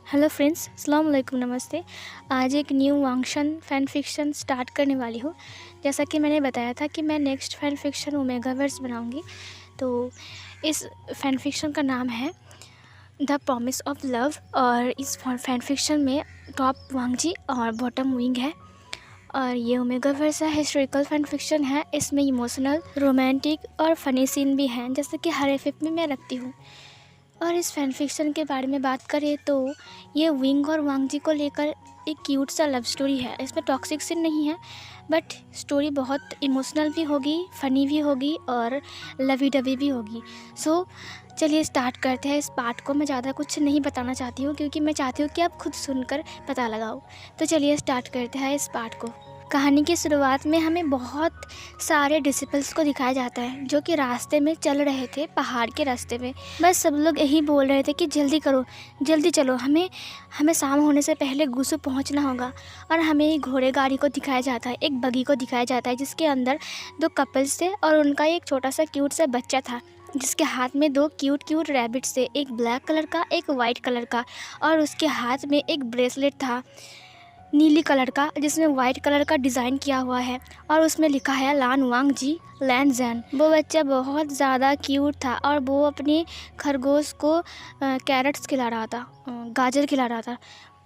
Hello friends, अस्सलाम वालेकुम, नमस्ते। आज एक न्यू वांगशन फ़ैन फ़िक्शन स्टार्ट करने वाली हूँ। जैसा कि मैंने बताया था कि मैं नेक्स्ट फ़ैन फ़िक्शन ओमेगावर्स बनाऊँगी। तो इस फ़ैन फ़िक्शन का नाम है द प्रॉमिस ऑफ लव और इस फ़ैन फ़िक्शन में टॉप वांगजी और बॉटम विंग है। और ये ओमेगावर्स है, हिस्टोरिकल फ़ैन फ़िक्शन है। इसमें इमोशनल, रोमांटिक और फ़नी सीन भी हैं, जैसे कि हर एफएफ में मैं रखती हूँ। और इस फ़ैन फ़िक्शन के बारे में बात करें तो ये विंग और वांगजी को लेकर एक क्यूट सा लव स्टोरी है। इसमें टॉक्सिक सीन नहीं है, बट स्टोरी बहुत इमोशनल भी होगी, फ़नी भी होगी और लवी डवी भी होगी। सो चलिए स्टार्ट करते हैं इस पार्ट को। मैं ज़्यादा कुछ नहीं बताना चाहती हूँ क्योंकि मैं चाहती हूँ कि आप खुद सुनकर पता लगाओ। तो चलिए स्टार्ट करते हैं इस पार्ट को। कहानी की शुरुआत में हमें बहुत सारे डिसिपल्स को दिखाया जाता है जो कि रास्ते में चल रहे थे, पहाड़ के रास्ते में। बस सब लोग यही बोल रहे थे कि जल्दी करो, जल्दी चलो, हमें शाम होने से पहले गुसु पहुंचना होगा। और हमें एक घोड़े गाड़ी को दिखाया जाता है, एक बगी को दिखाया जाता है जिसके अंदर दो कपल्स थे और उनका एक छोटा सा क्यूट सा बच्चा था जिसके हाथ में दो क्यूट क्यूट रैबिट्स थे, एक ब्लैक कलर का, एक वाइट कलर का। और उसके हाथ में एक ब्रेसलेट था नीली कलर का जिसमें वाइट कलर का डिज़ाइन किया हुआ है और उसमें लिखा है लान वांग जी लैन जैन। वो बच्चा बहुत ज़्यादा क्यूट था और वो अपने खरगोश को कैरेट्स खिला रहा था, गाजर खिला रहा था।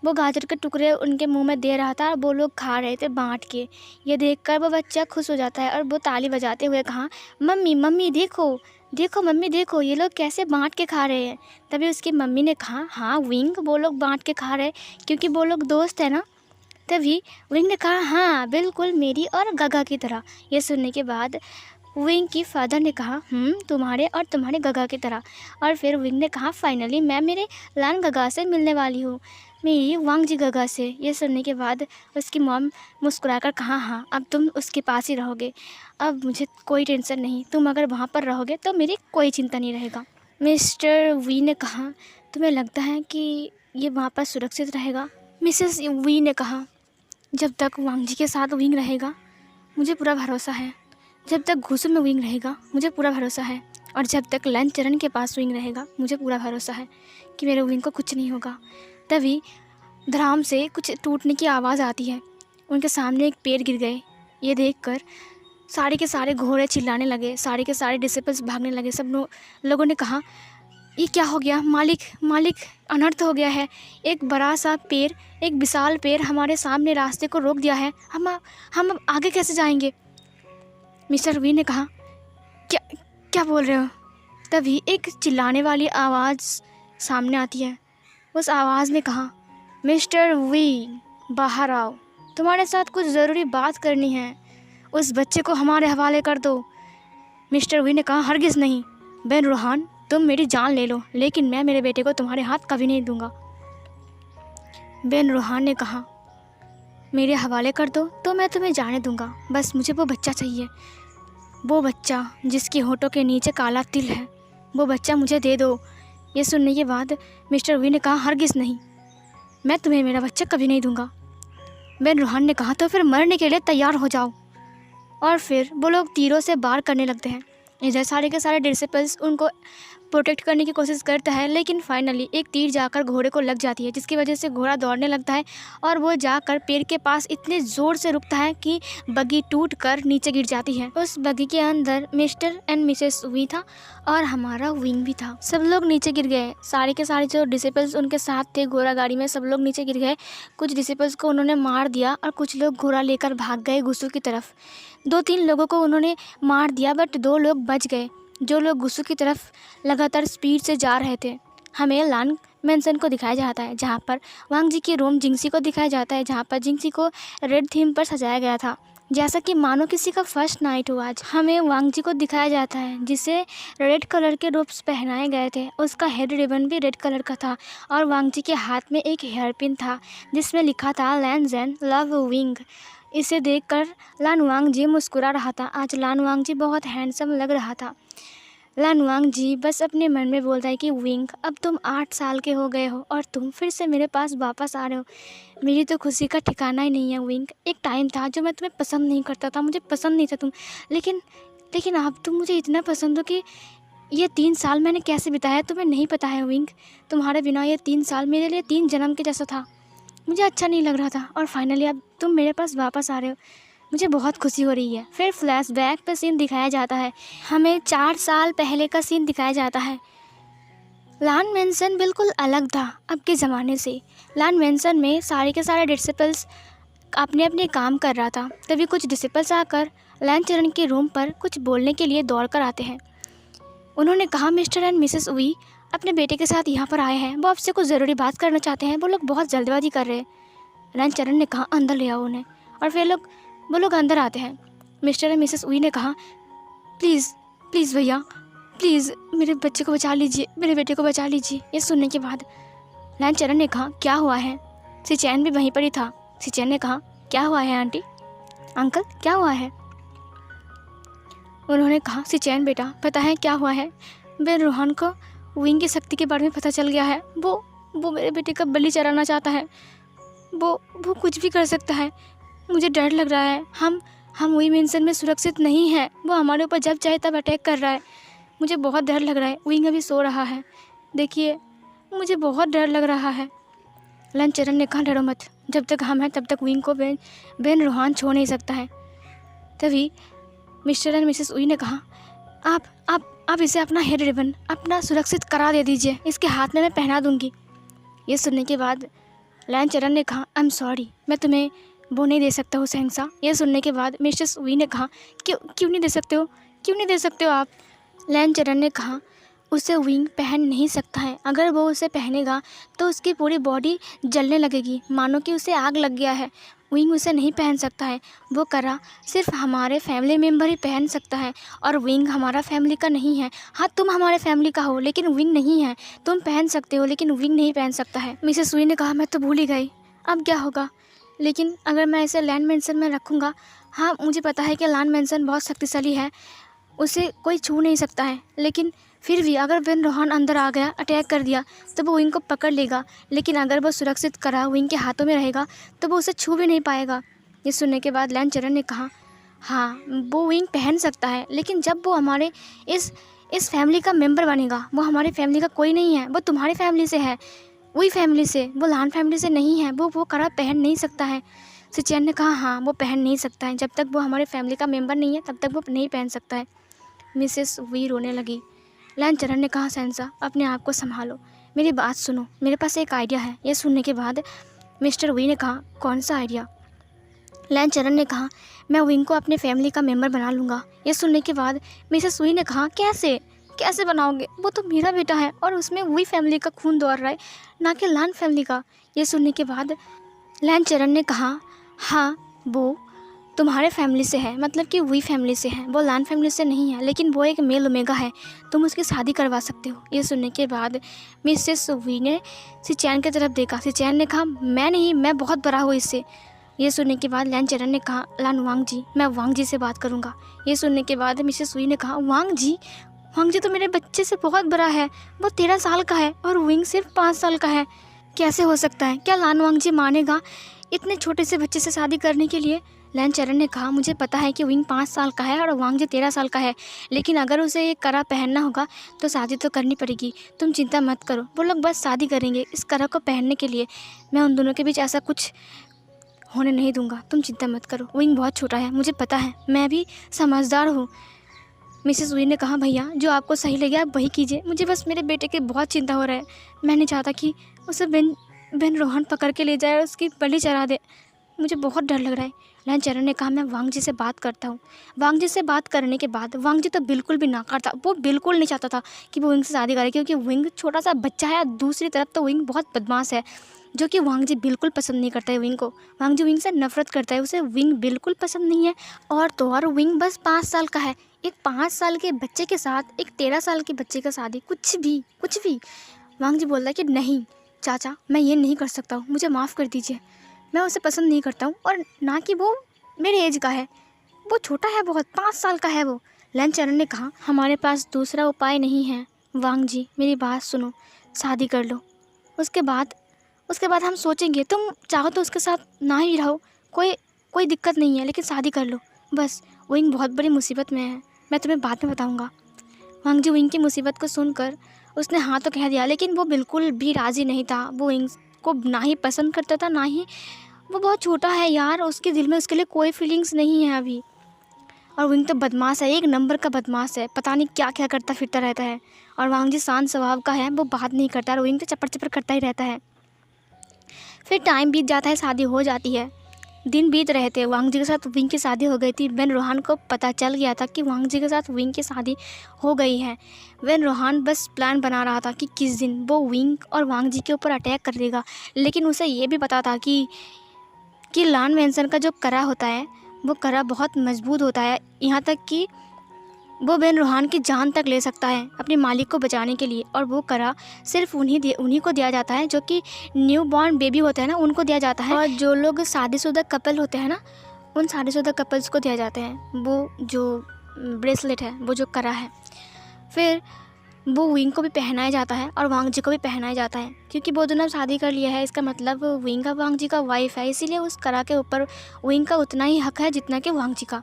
वो गाजर के टुकड़े उनके मुंह में दे रहा था और वो लोग खा रहे थे बांट के। ये देखकर वो बच्चा खुश हो जाता है और वो ताली बजाते हुए कहा, मम्मी मम्मी देखो देखो, मम्मी देखो, ये लोग कैसे बांट के खा रहे हैं। तभी उसकी मम्मी ने कहा, हाँ विंग, वो लोग बांट के खा रहे हैं क्योंकि वो लोग दोस्त है ना। तभी विंग ने कहा, हाँ बिल्कुल, मेरी और गगा की तरह। ये सुनने के बाद विंग की फादर ने कहा, तुम्हारे और तुम्हारे गगा की तरह। और फिर विंग ने कहा, फाइनली मैं मेरे लान गगा से मिलने वाली हूँ, मेरी वांगजी गगा से। ये सुनने के बाद उसकी मॉम मुस्कुराकर कहा, हाँ अब तुम उसके पास ही रहोगे, अब मुझे कोई टेंशन नहीं, तुम अगर वहाँ पर रहोगे तो मेरी कोई चिंता नहीं रहेगा। मिस्टर वी ने कहा, तुम्हें लगता है कि ये वहाँ पर सुरक्षित रहेगा? मिसेस वी ने कहा, जब तक वांगजी के साथ विंग रहेगा मुझे पूरा भरोसा है, जब तक घुसु में विंग रहेगा मुझे पूरा भरोसा है, और जब तक लंच चरण के पास विंग रहेगा मुझे पूरा भरोसा है कि मेरे विंग को कुछ नहीं होगा। तभी धड़ाम से कुछ टूटने की आवाज़ आती है। उनके सामने एक पेड़ गिर गए। ये देखकर सारे के सारे घोड़े चिल्लाने लगे, सारे के सारे डिसिपल्स भागने लगे। सब लोगों ने कहा, ये क्या हो गया मालिक, मालिक अनर्थ हो गया है। एक बड़ा सा पेड़, एक विशाल पेड़ हमारे सामने रास्ते को रोक दिया है, हम अब आगे कैसे जाएंगे? मिस्टर वी ने कहा, क्या क्या बोल रहे हो? तभी एक चिल्लाने वाली आवाज़ सामने आती है। उस आवाज़ ने कहा, मिस्टर वी बाहर आओ, तुम्हारे साथ कुछ ज़रूरी बात करनी है, उस बच्चे को हमारे हवाले कर दो। मिस्टर वी ने कहा, हरगिज़ नहीं, बेन रूहान तुम मेरी जान ले लो, लेकिन मैं मेरे बेटे को तुम्हारे हाथ कभी नहीं दूंगा। बेन रूहान ने कहा, मेरे हवाले कर दो तो मैं तुम्हें जाने दूंगा, बस मुझे वो बच्चा चाहिए, वो बच्चा जिसकी होठों के नीचे काला तिल है, वो बच्चा मुझे दे दो। ये सुनने के बाद मिस्टर वी ने कहा, हरगिज़ नहीं, मैं तुम्हें मेरा बच्चा कभी नहीं दूंगा। बेन रूहान ने कहा, तो फिर मरने के लिए तैयार हो जाओ। और फिर वो लोग तीरों से वार करने लगते हैं। इधर सारे के सारे डिसिपल्स उनको प्रोटेक्ट करने की कोशिश करता है, लेकिन फाइनली एक तीर जाकर घोड़े को लग जाती है, जिसकी वजह से घोड़ा दौड़ने लगता है और वो जाकर पेड़ के पास इतने ज़ोर से रुकता है कि बग्गी टूट कर नीचे गिर जाती है। उस बग्गी के अंदर मिस्टर एंड मिसेस वी था और हमारा विंग भी था। सब लोग नीचे गिर गए, सारे के सारे जो डिसिपल्स उनके साथ थे घोड़ा गाड़ी में, सब लोग नीचे गिर गए। कुछ डिसिपल्स को उन्होंने मार दिया और कुछ लोग घोड़ा लेकर भाग गए गुस्सू की तरफ। 2-3 लोगों को उन्होंने मार दिया, बट 2 लोग बच गए जो लोग गुस्सू की तरफ लगातार स्पीड से जा रहे थे। हमें लान मेंशन को दिखाया जाता है, जहाँ पर वांगजी की रूम जिंगसी को दिखाया जाता है, जहाँ पर जिंगसी को रेड थीम पर सजाया गया था, जैसा कि मानो किसी का फर्स्ट नाइट हो आज। हमें वांगजी को दिखाया जाता है जिसे रेड कलर के रोब्स पहनाए गए थे, उसका हेड रिबन भी रेड कलर का था और वांगजी के हाथ में एक हेयर पिन था जिसमें लिखा था लैन जैन लव विंग। इसे देखकर लान वांगजी मुस्कुरा रहा था। आज लान वांगजी बहुत हैंडसम लग रहा था। लान वांगजी बस अपने मन में बोल रहा है कि विंग, अब तुम 8 साल के हो गए हो और तुम फिर से मेरे पास वापस आ रहे हो, मेरी तो खुशी का ठिकाना ही नहीं है विंग। एक टाइम था जो मैं तुम्हें पसंद नहीं करता था, मुझे पसंद नहीं था तुम, लेकिन अब तुम मुझे इतना पसंद हो कि ये 3 साल मैंने कैसे बिताया तुम्हें नहीं पता है विंग। तुम्हारे बिना ये 3 साल मेरे लिए 3 जन्म के जैसा था। मुझे अच्छा नहीं लग रहा था और फाइनली अब तुम मेरे पास वापस आ रहे हो, मुझे बहुत खुशी हो रही है। फिर फ्लैशबैक पे सीन दिखाया जाता है, हमें 4 साल पहले का सीन दिखाया जाता है। लान मेंशन बिल्कुल अलग था अब के ज़माने से। लान मेंशन में सारे के सारे डिसिपल्स अपने अपने काम कर रहा था। तभी कुछ डिसिपल्स आकर लैन चरण के रूम पर कुछ बोलने के लिए दौड़ कर आते हैं। उन्होंने कहा, मिस्टर एंड मिसेस वी अपने बेटे के साथ यहाँ पर आए हैं, वो आपसे कुछ ज़रूरी बात करना चाहते हैं, वो लोग बहुत जल्दबाजी कर रहे हैं। लैन चरण ने कहा, अंदर ले आओ उन्हें। और फिर वो लोग अंदर आते हैं। मिस्टर एंड मिसेस वी ने कहा, प्लीज़ प्लीज़ भैया प्लीज़ मेरे बच्चे को बचा लीजिए, मेरे बेटे को बचा लीजिए। ये सुनने के बाद लैन चरण ने कहा, क्या हुआ है? सिचैन भी वहीं पर ही था। सिचैन ने कहा, क्या हुआ है आंटी, अंकल क्या हुआ है? उन्होंने कहा, सिचैन बेटा पता है क्या हुआ है? बेन रोहन को विंग की शक्ति के बारे में पता चल गया है। वो मेरे बेटे का बलि चढ़ाना चाहता है। वो कुछ भी कर सकता है। मुझे डर लग रहा है। हम वी मेंशन में सुरक्षित नहीं हैं। वो हमारे ऊपर जब चाहे तब अटैक कर रहा है। मुझे बहुत डर लग रहा है। विंग अभी सो रहा है, देखिए मुझे बहुत डर लग रहा है। लन चरण ने कहा, डरो मत, जब तक हम हैं तब तक विंग को बेन रोहान छोड़ नहीं सकता है। तभी मिस्टर एंड मिसेस वी ने कहा, आप इसे अपना हेड रिबन अपना सुरक्षित करा दे दीजिए, इसके हाथ में मैं पहना दूंगी। ये सुनने के बाद लैन चरण ने कहा, आई एम सॉरी, मैं तुम्हें वो नहीं दे सकता हूँ शहंशाह। ये सुनने के बाद मिसेस वी ने कहा, क्यों नहीं दे सकते हो, क्यों नहीं दे सकते हो आप? लैन चरण ने कहा, उसे विंग पहन नहीं सकता है। अगर वो उसे पहनेगा तो उसकी पूरी बॉडी जलने लगेगी, मानो कि उसे आग लग गया है। विंग उसे नहीं पहन सकता है। वो करा सिर्फ हमारे फैमिली मेम्बर ही पहन सकता है, और विंग हमारा फैमिली का नहीं है। हाँ, तुम हमारे फैमिली का हो लेकिन विंग नहीं है। तुम पहन सकते हो लेकिन विंग नहीं पहन सकता है। मिसेस वी ने कहा, मैं तो भूल ही गई, अब क्या होगा? लेकिन अगर मैं इसे लैन मेंशन में रखूँगा, हाँ मुझे पता है कि लैन मेंशन बहुत शक्तिशाली है, उसे कोई छू नहीं सकता है, लेकिन फिर भी अगर बेन रोहान अंदर आ गया, अटैक कर दिया, तो वो विंग को पकड़ लेगा। लेकिन अगर वो सुरक्षित करा विंग के हाथों में रहेगा तो वो उसे छू भी नहीं पाएगा। ये सुनने के बाद लैन चरण ने कहा, हाँ वो विंग पहन सकता है, लेकिन जब वो हमारे इस फैमिली का मेंबर बनेगा। वो हमारी फैमिली का कोई नहीं है, वो तुम्हारी फैमिली से है, वही फैमिली से, वो लान फैमिली से नहीं है। वो करा पहन नहीं सकता है। सिचैन ने कहा, हाँ वो पहन नहीं सकता है, जब तक वो हमारे फैमिली का मेंबर नहीं है तब तक वो नहीं पहन सकता है। मिसेस वी रोने लगी। लैन चरण ने कहा, शहंशाह अपने आप को संभालो, मेरी बात सुनो, मेरे पास एक आइडिया है। ये सुनने के बाद मिस्टर वी ने कहा, कौन सा आइडिया? लैन चरण ने कहा, मैं विंग को अपने फैमिली का मेंबर बना लूँगा। ये सुनने के बाद मिसेस वी ने कहा, कैसे बनाओगे? वो तो मेरा बेटा है और उसमें वही फैमिली का खून दौड़ रहा है, ना कि लान फैमिली का। ये सुनने के बाद लैन चरण ने कहा, हाँ वो तुम्हारे फैमिली से है, मतलब कि वही फैमिली से है, वो लान फैमिली से नहीं है, लेकिन वो एक मेल ओमेगा है, तुम उसकी शादी करवा सकते हो। ये सुनने के बाद मिसेस वी ने सिचैन की तरफ देखा। सिचैन ने कहा, मैं नहीं, मैं बहुत बड़ा हूँ इससे। ये सुनने के बाद लैन चरण ने कहा, लान वांग जी, मैं वांग जी से बात करूँगा। ये सुनने के बाद मिसेस वी ने कहा, वांग जी तो मेरे बच्चे से बहुत बड़ा है, वो 13 साल का है और विंग सिर्फ 5 साल का है, कैसे हो सकता है? क्या लान वांग जी मानेगा इतने छोटे से बच्चे से शादी करने के लिए? लैन चरण ने कहा, मुझे पता है कि विंग 5 साल का है और वांग जी 13 साल का है, लेकिन अगर उसे ये करा पहनना होगा तो शादी तो करनी पड़ेगी। तुम चिंता मत करो, वो लोग बस शादी करेंगे इस करा को पहनने के लिए। मैं उन दोनों के बीच ऐसा कुछ होने नहीं दूंगा, तुम चिंता मत करो। विंग बहुत छोटा है, मुझे पता है, मैं भी समझदार हूँ। मिसेस वी ने कहा, भैया जो आपको सही लगे आप वही कीजिए, मुझे बस मेरे बेटे की बहुत चिंता हो रहा है। मैं नहीं चाहता कि उसे बेन रोहन पकड़ के ले जाए और उसकी बलि चढ़ा दे, मुझे बहुत डर लग रहा है। लैन चरण ने कहा, मैं वांग जी से बात करता हूँ। वांग जी से बात करने के बाद वांग जी तो बिल्कुल भी नाकार था, वो बिल्कुल नहीं चाहता था कि वो विंग से शादी करे, क्योंकि विंग छोटा सा बच्चा है। दूसरी तरफ तो विंग बहुत बदमाश है, जो कि वांग जी बिल्कुल पसंद नहीं करता है विंग को। वांग जी विंग से नफरत करता है, उसे विंग बिल्कुल पसंद नहीं है। और तो और विंग बस 5 साल का है, एक 5 साल के बच्चे के साथ एक 13 साल के बच्चे का शादी, कुछ भी। वांग जी बोल रहा है कि नहीं चाचा, मैं ये नहीं कर सकता हूँ, मुझे माफ़ कर दीजिए, मैं उसे पसंद नहीं करता हूँ, और ना कि वो मेरे एज का है, वो छोटा है बहुत, 5 साल का है वो। लैन चरण ने कहा, हमारे पास दूसरा उपाय नहीं है वांग जी, मेरी बात सुनो, शादी कर लो, उसके बाद हम सोचेंगे। तुम चाहो तो उसके साथ ना ही रहो, कोई दिक्कत नहीं है, लेकिन शादी कर लो बस। विंग बहुत बड़ी मुसीबत में है, मैं तुम्हें बाद में बताऊँगा। वांग जी विंग की मुसीबत को सुनकर उसने हाँ तो कह दिया, लेकिन वो बिल्कुल भी राज़ी नहीं था। वो विंग को ना ही पसंद करता था, ना ही वो बहुत छोटा है यार, उसके दिल में उसके लिए कोई फीलिंग्स नहीं है अभी। और विंग तो बदमाश है, एक नंबर का बदमाश है, पता नहीं क्या क्या करता फिरता रहता है। और वांग जी शांत स्वभाव का है, वो बात नहीं करता, और विंग तो चपर चपर करता ही रहता है। फिर टाइम बीत जाता है, शादी हो जाती है, दिन बीत रहे थे। वांग जी के साथ विंग की शादी हो गई थी। वेन रोहान को पता चल गया था कि वांग जी के साथ विंग की शादी हो गई है। वेन रोहान बस प्लान बना रहा था कि किस दिन वो विंग और वांग जी के ऊपर अटैक कर देगा, लेकिन उसे ये भी पता था कि लान मैंसन का जो करा होता है वो करा बहुत मजबूत होता है, यहाँ तक कि वो बेन रोहान की जान तक ले सकता है अपने मालिक को बचाने के लिए। और वो करा सिर्फ उन्हीं को दिया जाता है जो कि न्यू बॉर्न बेबी होते हैं ना, उनको दिया जाता है। और जो लोग शादीशुदा कपल होते हैं ना, उन शादीशुदा कपल्स को दिया जाते हैं वो जो ब्रेसलेट है, वो जो करा है। फिर वो विंग को भी पहनाया जाता है और वांग जी को भी पहनाया जाता है, क्योंकि वो दोनों शादी कर लिया है, इसका मतलब विंग का वांग जी का वाइफ है, इसीलिए उस करा के ऊपर विंग का उतना ही हक है जितना कि वांग जी का।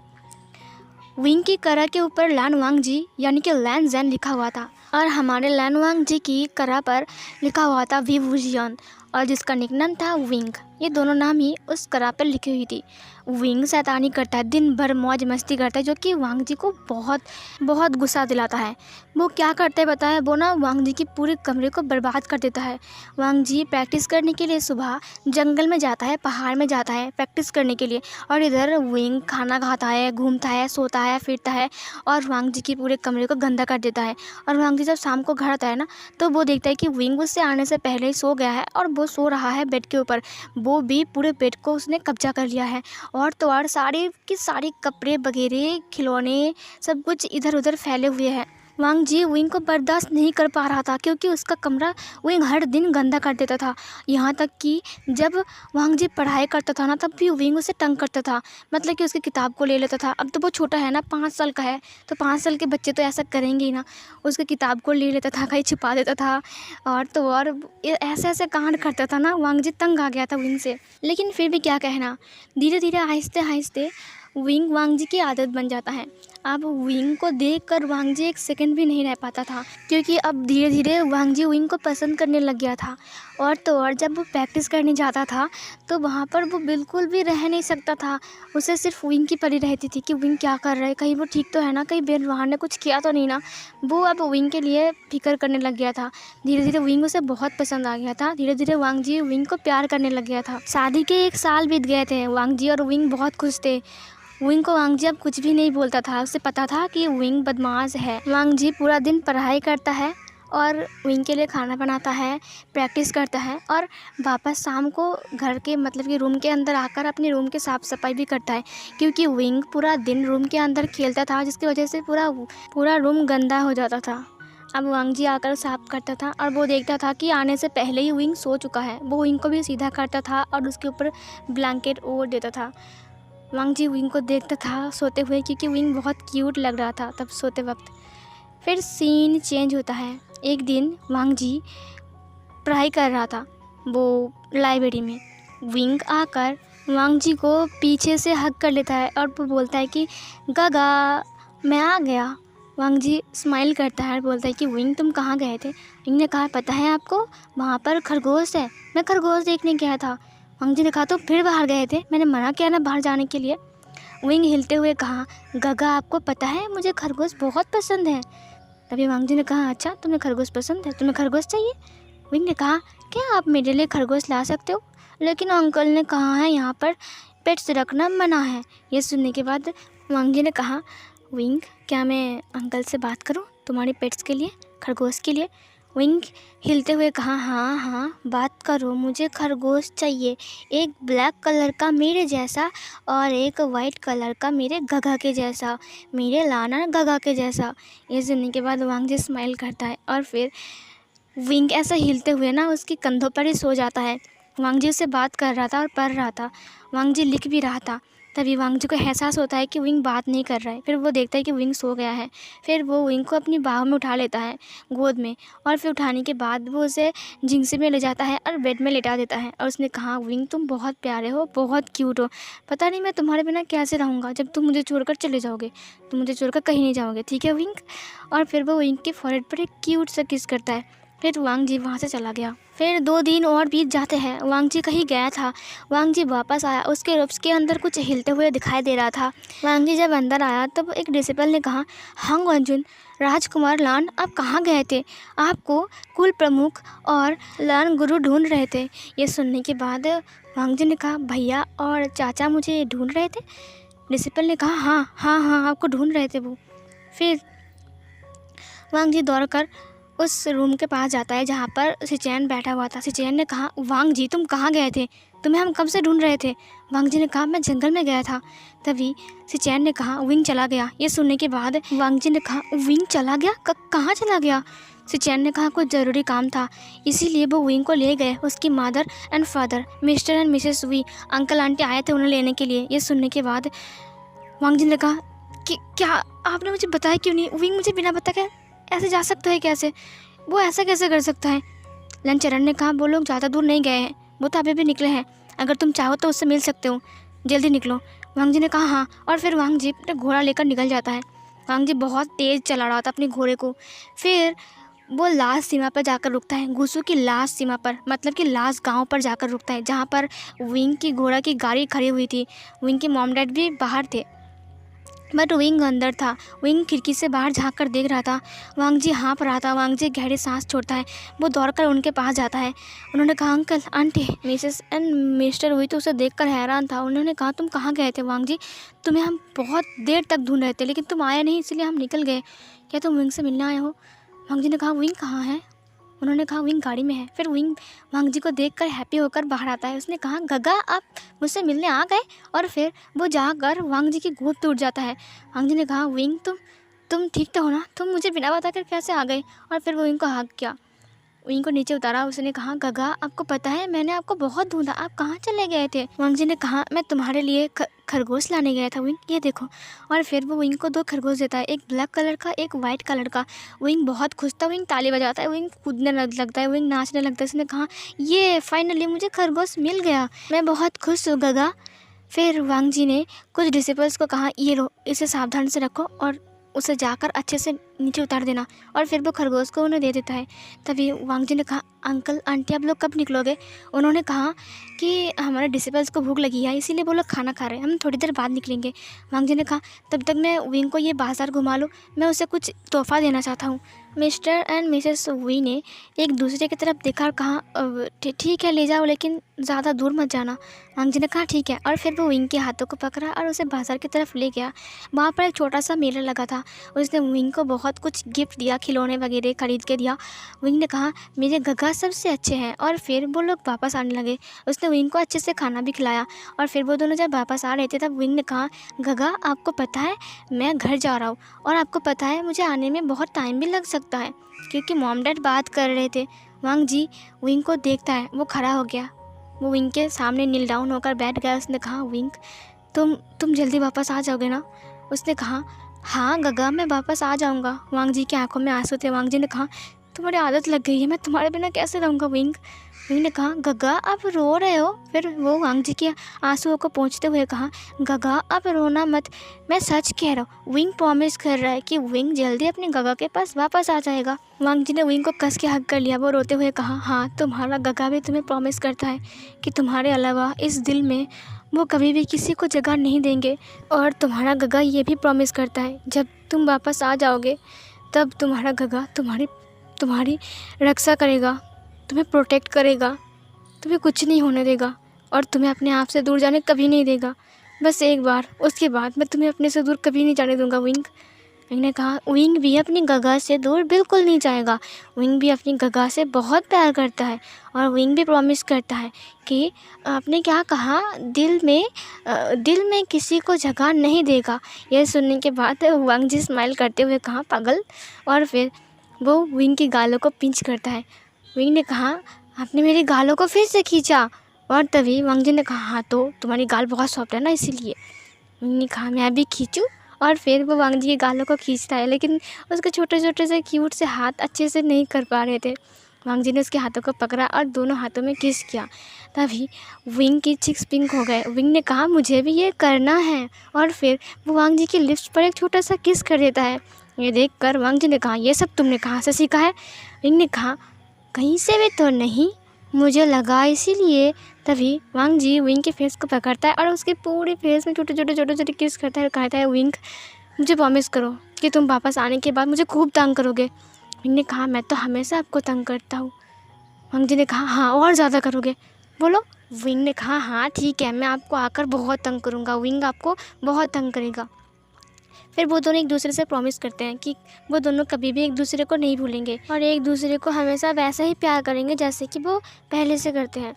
विंग की करा के ऊपर लान वांग जी यानी कि लैन जैन लिखा हुआ था, और हमारे लैन वांग जी की करा पर लिखा हुआ था वी वुजियन, और जिसका निकनेम था विंग। ये दोनों नाम ही उस करा पर लिखी हुई थी। विंग शैतानी करता है, दिन भर मौज मस्ती करता है, जो कि वांग जी को बहुत बहुत गुस्सा दिलाता है। वो क्या करता है बताया, वो ना वांग जी की पूरे कमरे को बर्बाद कर देता है। वांग जी प्रैक्टिस करने के लिए सुबह जंगल में जाता है, पहाड़ में जाता है प्रैक्टिस करने के लिए, और इधर विंग खाना खाता है, घूमता है, सोता है, फिरता है, और वांग जी के पूरे कमरे को गंदा कर देता है। और वांग जी जब शाम को घर आता है ना, तो वो देखता है कि विंग उससे आने से पहले ही सो गया है, और वो सो रहा है बेड के ऊपर। वो भी पूरे बेड को उसने कब्जा कर लिया है, और तो और सारे के सारे कपड़े वगैरह खिलौने सब कुछ इधर उधर फैले हुए हैं। वांग जी विंग को बर्दाश्त नहीं कर पा रहा था, क्योंकि उसका कमरा विंग हर दिन गंदा कर देता था। यहाँ तक कि जब वांग जी पढ़ाई करता था ना, तब भी विंग उसे तंग करता था, मतलब कि उसकी किताब को ले लेता था। अब तो वो छोटा है ना, 5 साल का है, तो 5 साल के बच्चे तो ऐसा करेंगे ही ना, उसकी किताब को ले लेता था, कहीं छिपा देता था, और तो और ऐसे ऐसे कांड करता था ना। वांग जी तंग आ गया था विंग से, लेकिन फिर भी क्या कहना, धीरे धीरे आहिस्ते आहिस्ते विंग वांग जी की आदत बन जाता है। अब विंग को देखकर वांग जी एक सेकंड भी नहीं रह पाता था, क्योंकि अब धीरे धीरे वांग जी विंग को पसंद करने लग गया था। और तो और जब वो प्रैक्टिस करने जाता था, तो वहाँ पर वो बिल्कुल भी रह नहीं सकता था। उसे सिर्फ विंग की पड़ी रहती थी कि विंग क्या कर रहा है, कहीं वो ठीक तो है ना, कहीं बेन रोहान ने कुछ किया तो नहीं ना। वो अब विंग के लिए फिक्र करने लग गया था। धीरे धीरे विंग उसे बहुत पसंद आ गया था। धीरे धीरे वांग जी विंग को प्यार करने लग गया था। शादी के 1 साल बीत गए थे, वांग जी और विंग बहुत खुश थे। विंग को वांग जी अब कुछ भी नहीं बोलता था, उसे पता था कि विंग बदमाश है। वांग जी पूरा दिन पढ़ाई करता है और विंग के लिए खाना बनाता है, प्रैक्टिस करता है, और वापस शाम को घर के मतलब कि रूम के अंदर आकर अपने रूम की साफ़ सफाई भी करता है, क्योंकि विंग पूरा दिन रूम के अंदर खेलता था, जिसकी वजह से पूरा रूम गंदा हो जाता था। अब वांग जी आकर साफ़ करता था, और वो देखता था कि आने से पहले ही विंग सो चुका है। वो विंग को भी सीधा करता था और उसके ऊपर ब्लैंकेट ओढ़ देता था। वांग जी विंग को देखता था सोते हुए, क्योंकि विंग बहुत क्यूट लग रहा था तब सोते वक्त। फिर सीन चेंज होता है। एक दिन वांग जी पढ़ाई कर रहा था वो लाइब्रेरी में। विंग आकर वांग जी को पीछे से हग कर लेता है, और वो बोलता है कि गागा मैं आ गया। वांग जी स्माइल करता है और बोलता है कि विंग तुम कहाँ गए थे। विंग ने कहा पता है आपको, वहाँ पर खरगोश है, मैं खरगोश देखने गया था। वांग जी ने कहा तो फिर बाहर गए थे, मैंने मना किया ना बाहर जाने के लिए। विंग हिलते हुए कहा गगा आपको पता है मुझे खरगोश बहुत पसंद है। तभी वांग जी ने कहा अच्छा तुम्हें खरगोश पसंद है, तुम्हें खरगोश चाहिए। विंग ने कहा क्या आप मेरे लिए खरगोश ला सकते हो, लेकिन अंकल ने कहा है यहाँ पर पेट्स रखना मना है। ये सुनने के बाद वांग जी ने कहा विंग क्या मैं अंकल से बात करूँ तुम्हारे पेट्स के लिए, खरगोश के लिए। विंग हिलते हुए कहा हाँ हाँ बात करो, मुझे खरगोश चाहिए, एक ब्लैक कलर का मेरे जैसा और एक वाइट कलर का मेरे गगा के जैसा, मेरे लाना गगा के जैसा। ये सुनने के बाद वांग जी स्माइल करता है, और फिर विंग ऐसा हिलते हुए ना उसके कंधों पर ही सो जाता है। वांग जी उससे बात कर रहा था और पढ़ रहा था, वांग जी लिख भी रहा था। तभी वांग जी को एहसास होता है कि विंग बात नहीं कर रहा है। फिर वो देखता है कि विंग सो गया है। फिर वो विंग को अपनी बाहों में उठा लेता है, गोद में, और फिर उठाने के बाद वो उसे जिंगसी में ले जाता है और बेड में लेटा देता है। और उसने कहा, विंग तुम बहुत प्यारे हो, बहुत क्यूट हो, पता नहीं मैं तुम्हारे बिना कैसे रहूँगा जब तुम मुझे छोड़कर चले जाओगे। तुम मुझे छोड़कर कहीं नहीं जाओगे, ठीक है विंग। और फिर वो विंग के फॉरहेड पर एक क्यूट सा किस करता है। फिर वांग जी वहाँ से चला गया। फिर 2 दिन और बीत जाते हैं। वांग जी कहीं गया था, वांग जी वापस आया। उसके अंदर कुछ हिलते हुए दिखाई दे रहा था। वांग जी जब अंदर आया तब एक डिसिपल ने कहा, हंग अर्जुन, राजकुमार लान, आप कहाँ गए थे? आपको कुल प्रमुख और लान गुरु ढूंढ रहे थे। ये सुनने के बाद वांग जी ने कहा, भैया और चाचा मुझे ढूंढ रहे थे? डिसिपल ने कहा, हाँ हाँ हाँ, आपको ढूंढ रहे थे वो। फिर वांग जी दौड़ कर उस रूम के पास जाता है जहाँ पर सिचैन बैठा हुआ था। सिचैन ने कहा, वांग जी तुम कहाँ गए थे? तुम्हें हम कब से ढूंढ रहे थे। वांग जी ने कहा, मैं जंगल में गया था। तभी सिचैन ने कहा, विंग चला गया। ये सुनने के बाद वांग जी ने कहा, विंग चला गया? कहाँ चला गया? सिचैन ने कहा, कुछ ज़रूरी काम था, इसीलिए वो विंग को ले गए। उसकी mother and father, mister and Mrs V, uncle aunty आए थे उन्हें लेने के लिए। ये सुनने के बाद वांग जी ने कहा कि क्या आपने मुझे बताया क्यों नहीं? विंग मुझे बिना बताया ऐसे जा सकता है कैसे? वो ऐसा कैसे कर सकता है? लंचरण ने कहा, वो लोग ज़्यादा दूर नहीं गए हैं, वो तो अभी भी निकले हैं, अगर तुम चाहो तो उससे मिल सकते हो, जल्दी निकलो। वांग जी ने कहा, हाँ। और फिर वांग जी अपना घोड़ा लेकर निकल जाता है। वांग जी बहुत तेज़ चला रहा था अपने घोड़े को। फिर वो लास्ट सीमा पर जाकर रुकता है, गुसू की लास्ट सीमा पर, मतलब कि लास्ट गांव पर जाकर रुकता है जहाँ पर विंग की घोड़ा की गाड़ी खड़ी हुई थी। विंग के मॉम डैड भी बाहर थे, बट विंग अंदर था। विंग खिड़की से बाहर झांक कर देख रहा था। वांग जी हाँफ रहा था। वांग जी गहरी सांस छोड़ता है। वो दौड़कर उनके पास जाता है। उन्होंने कहा, uncle aunty, Mrs and mister हुई तो उसे देखकर हैरान था। उन्होंने कहा, तुम कहाँ गए थे वांग जी? तुम्हें हम बहुत देर तक ढूंढ रहे थे लेकिन तुम आए नहीं, इसलिए हम निकल गए। क्या तुम विंग से मिलने आए हो? वांग जी ने कहा, विंग कहाँ है? उन्होंने कहा, विंग गाड़ी में है। फिर विंग वांग जी को देखकर हैप्पी होकर बाहर आता है। उसने कहा, गगा आप मुझसे मिलने आ गए? और फिर वो जाकर वांग जी की गोद टूट जाता है। वांग जी ने कहा, विंग तुम ठीक तो हो ना? तुम मुझे बिना बताकर कैसे आ गए? और फिर वो विंग को हक किया, विंग को नीचे उतारा। उसने कहा, गगा आपको पता है मैंने आपको बहुत ढूंढा, आप कहाँ चले गए थे? वांग जी ने कहा, मैं तुम्हारे लिए खरगोश लाने गया था विंग, ये देखो। और फिर वो विंग को 2 खरगोश देता है, एक ब्लैक कलर का, एक वाइट कलर का। विंग बहुत खुश था। विंग ताली बजाता है, विंग कूदने लगता है, विंग नाचने लगता है। उसने कहा, ये फाइनली मुझे खरगोश मिल गया, मैं बहुत खुश हूँ गगा। फिर वांग जी ने कुछ डिसिपल्स को कहा, ये लो, इसे सावधान से रखो और उसे जाकर अच्छे से नीचे उतार देना। और फिर वो खरगोश को उन्हें दे देता है। तभी वांग जी ने कहा, अंकल आंटी आप लोग कब निकलोगे? उन्होंने कहा कि हमारे डिसिपल्स को भूख लगी है, इसीलिए वो लोग खाना खा रहे हैं, हम थोड़ी देर बाद निकलेंगे। वांग जी ने कहा, तब तक मैं विंग को ये बाजार घुमा लूँ, मैं उसे कुछ तोहफा देना चाहता हूँ। मिस्टर एंड मिसेस वी ने एक दूसरे की तरफ देखा और कहा, ठीक है ले जाओ, लेकिन ज़्यादा दूर मत जाना। वांग जी ने कहा, ठीक है। और फिर वो विंग के हाथों को पकड़ा और उसे बाजार की तरफ ले गया। वहाँ पर एक छोटा सा मेला लगा था। उसने विंग को बहुत कुछ गिफ्ट दिया, खिलौने वगैरह खरीद के दिया। विंग ने कहा, मेरे गगा सबसे अच्छे हैं। और फिर वो लोग वापस आने लगे। उसने विंग को अच्छे से खाना भी खिलाया। और फिर वो दोनों जब वापस आ रहे थे तब विंग ने कहा, गगा आपको पता है मैं घर जा रहा हूँ, और आपको पता है मुझे आने में बहुत टाइम भी लग सकता है, क्योंकि मॉम डैड बात कर रहे थे। वांग जी विंग को देखता है, वो खड़ा हो गया, वो विंग के सामने नील डाउन होकर बैठ गया। उसने कहा, विंग तुम जल्दी वापस आ जाओगे ना? उसने कहा, हाँ गगा मैं वापस आ जाऊँगा। वांग जी की आंखों में आंसू थे। वांग जी ने कहा, तुम्हारी आदत लग गई है, मैं तुम्हारे बिना कैसे रहूँगा विंग? विंग ने कहा, गगा आप रो रहे हो? फिर वो वांग जी के आंसुओं को पोंछते हुए कहा, गगा आप रोना मत, मैं सच कह रहा हूँ। विंग प्रॉमिस कर रहा है कि विंग जल्दी अपने गगा के पास वापस आ जाएगा। वांग जी ने विंग को कस के हग कर लिया। वो रोते हुए कहा, हाँ तुम्हारा गगा भी तुम्हें प्रॉमिस करता है कि तुम्हारे अलावा इस दिल में वो कभी भी किसी को जगह नहीं देंगे। और तुम्हारा गगा ये भी प्रॉमिस करता है, जब तुम वापस आ जाओगे तब तुम्हारा गगा तुम्हारी रक्षा करेगा, तुम्हें प्रोटेक्ट करेगा, तुम्हें कुछ नहीं होने देगा और तुम्हें अपने आप से दूर जाने कभी नहीं देगा। बस एक बार, उसके बाद मैं तुम्हें अपने से दूर कभी नहीं जाने दूंगा विंग। विंग ने कहा, विंग भी अपनी गगा से दूर बिल्कुल नहीं जाएगा। विंग भी अपनी गगा से बहुत प्यार करता है और विंग भी प्रॉमिस करता है कि आपने क्या कहा, दिल में किसी को जगह नहीं देगा। यह सुनने के बाद वांग जी स्माइल करते हुए कहा, पागल। और फिर वो विंग की गालों को पिंच करता है। विंग ने कहा, आपने मेरी गालों को फिर से खींचा। और तभी वांग जी ने कहा, हाँ तो तुम्हारी गाल बहुत सॉफ्ट है ना इसीलिए। विंग ने कहा मैं भी खींचूँ, और फिर वो वांग जी के गालों को खींचता है, लेकिन उसके छोटे छोटे से क्यूट से हाथ अच्छे से नहीं कर पा रहे थे। वांग जी ने उसके हाथों को पकड़ा और दोनों हाथों में किस किया। तभी विंग की चिक्स पिंक हो गए। विंग ने कहा मुझे भी ये करना है, और फिर वो वांग जी की लिप्स पर एक छोटा सा किस कर देता है। ये देखकर वांग जी ने कहा ये सब तुमने कहाँ से सीखा है? विंग ने कहा कहीं से भी तो नहीं, मुझे लगा इसीलिए। तभी वांग जी विंग के फेस को पकड़ता है और उसके पूरे फेस में छोटे छोटे किस करता है और कहता है विंग मुझे प्रॉमिस करो कि तुम वापस आने के बाद मुझे खूब तंग करोगे। विंग ने कहा मैं तो हमेशा आपको तंग करता हूँ। वांग जी ने कहा हाँ और ज़्यादा करोगे, बोलो। विंग ने कहा हाँ ठीक है, मैं आपको आकर बहुत तंग करूँगा। विंग आपको बहुत तंग करेगा। फिर वो दोनों एक दूसरे से प्रॉमिस करते हैं कि वो दोनों कभी भी एक दूसरे को नहीं भूलेंगे और एक दूसरे को हमेशा वैसा ही प्यार करेंगे जैसे कि वो पहले से करते हैं।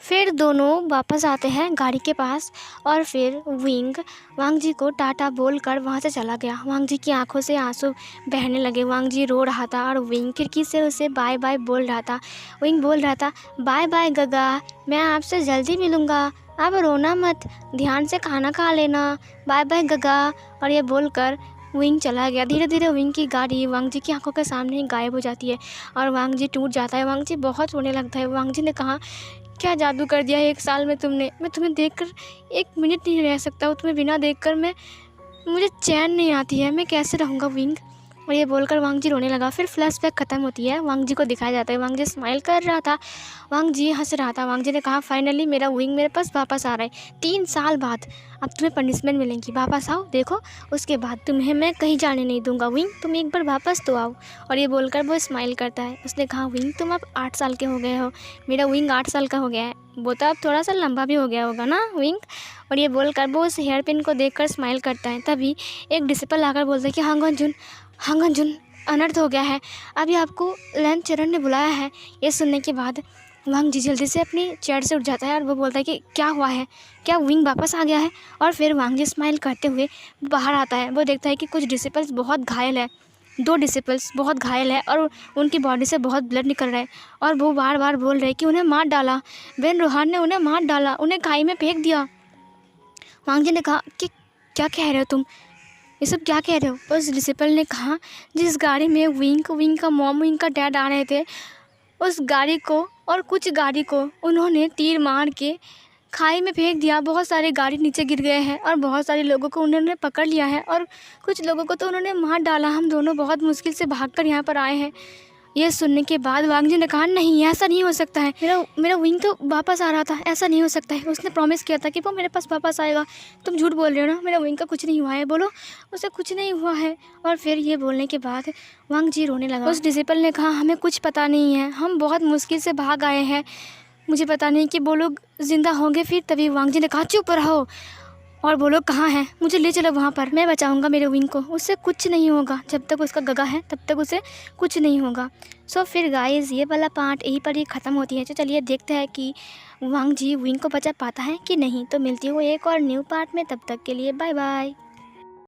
फिर दोनों वापस आते हैं गाड़ी के पास, और फिर विंग वांग जी को टाटा बोलकर वहाँ से चला गया। वांग जी की आंखों से आंसू बहने लगे। वांग जी रो रहा था और विंग खिड़की से उसे बाय बाय बोल रहा था। विंग बोल रहा था बाय बाय गगा, मैं आपसे जल्दी मिलूँगा, आप रोना मत, ध्यान से खाना खा लेना, बाय बाय गगा। और ये बोलकर विंग चला गया। धीरे धीरे विंग की गाड़ी वांग जी की आंखों के सामने ही गायब हो जाती है और वांग जी टूट जाता है। वांग जी बहुत रोने लगता है। वांग जी ने कहा क्या जादू कर दिया है 1 साल में तुमने, मैं तुम्हें देखकर 1 मिनट नहीं रह सकता हूँ, तुम्हें बिना देखकर मुझे चैन नहीं आती है, मैं कैसे रहूँगा विंग। और ये बोलकर वांग जी रोने लगा। फिर फ्लैशबैक ख़त्म होती है, वांग जी को दिखाया जाता है। वांग जी स्माइल कर रहा था, वांग जी हंस रहा था। वांग जी ने कहा फाइनली मेरा विंग मेरे पास वापस आ रहा है 3 साल बाद, अब तुम्हें पनिशमेंट मिलेंगी, वापस आओ, देखो उसके बाद तुम्हें मैं कहीं जाने नहीं दूंगा। विंग तुम एक बार वापस तो आओ। और ये बोलकर वो स्माइल करता है। उसने कहा विंग तुम अब 8 साल के हो गए हो, मेरा विंग 8 साल का हो गया है, वो तो अब थोड़ा सा लंबा भी हो गया होगा ना विंग। और ये बोलकर वो उस हेयर पिन को देखकर स्माइल करता है। तभी एक डिसिपल आकर बोलता है कि हांगन जुन अनर्थ हो गया है, अभी आपको लैन चरण ने बुलाया है। ये सुनने के बाद वांग जी जल्दी से अपनी चेयर से उठ जाता है और वो बोलता है कि क्या हुआ है, क्या विंग वापस आ गया है। और फिर वांग जी स्माइल करते हुए बाहर आता है। वो देखता है कि कुछ डिसिपल्स बहुत घायल है, 2 डिसिपल्स बहुत घायल है और उनकी बॉडी से बहुत ब्लड निकल रहा है और वो बार बार बोल रहे हैं कि उन्हें मार डाला, बेन रोहान ने उन्हें मार डाला, उन्हें खाई में फेंक दिया। वांग जी ने कहा कि क्या कह रहे हो तुम, ये सब क्या कह रहे हो। उस डिसिपल ने कहा जिस गाड़ी में विंग का मॉम विंग का डैड आ रहे थे, उस गाड़ी को और कुछ गाड़ी को उन्होंने तीर मार के खाई में फेंक दिया। बहुत सारे गाड़ी नीचे गिर गए हैं और बहुत सारे लोगों को उन्होंने पकड़ लिया है और कुछ लोगों को तो उन्होंने मार डाला। हम दोनों बहुत मुश्किल से भागकर यहाँ पर आए हैं। ये सुनने के बाद वांग जी ने कहा नहीं ऐसा नहीं हो सकता है, मेरा विंग तो वापस आ रहा था, ऐसा नहीं हो सकता है, उसने प्रॉमिस किया था कि वो मेरे पास वापस आएगा, तुम झूठ बोल रहे हो ना, मेरा विंग का कुछ नहीं हुआ है, बोलो उसे कुछ नहीं हुआ है। और फिर ये बोलने के बाद वांग जी रोने लगा। उस डिसिपल ने कहा हमें कुछ पता नहीं है, हम बहुत मुश्किल से भाग आए हैं, मुझे पता नहीं कि वो लोग ज़िंदा होंगे फिर। तभी वांग जी ने कहा चुप रहो और वो लोग कहाँ हैं, मुझे ले चलो वहाँ पर, मैं बचाऊंगा मेरे विंग को, उससे कुछ नहीं होगा, जब तक उसका गगा है तब तक उसे कुछ नहीं होगा। सो फिर गाइस ये वाला पार्ट यहीं पर ही ख़त्म होती है। तो चलिए देखते हैं कि वांग जी विंग को बचा पाता है कि नहीं। तो मिलती हूँ एक और न्यू पार्ट में, तब तक के लिए बाय बाय।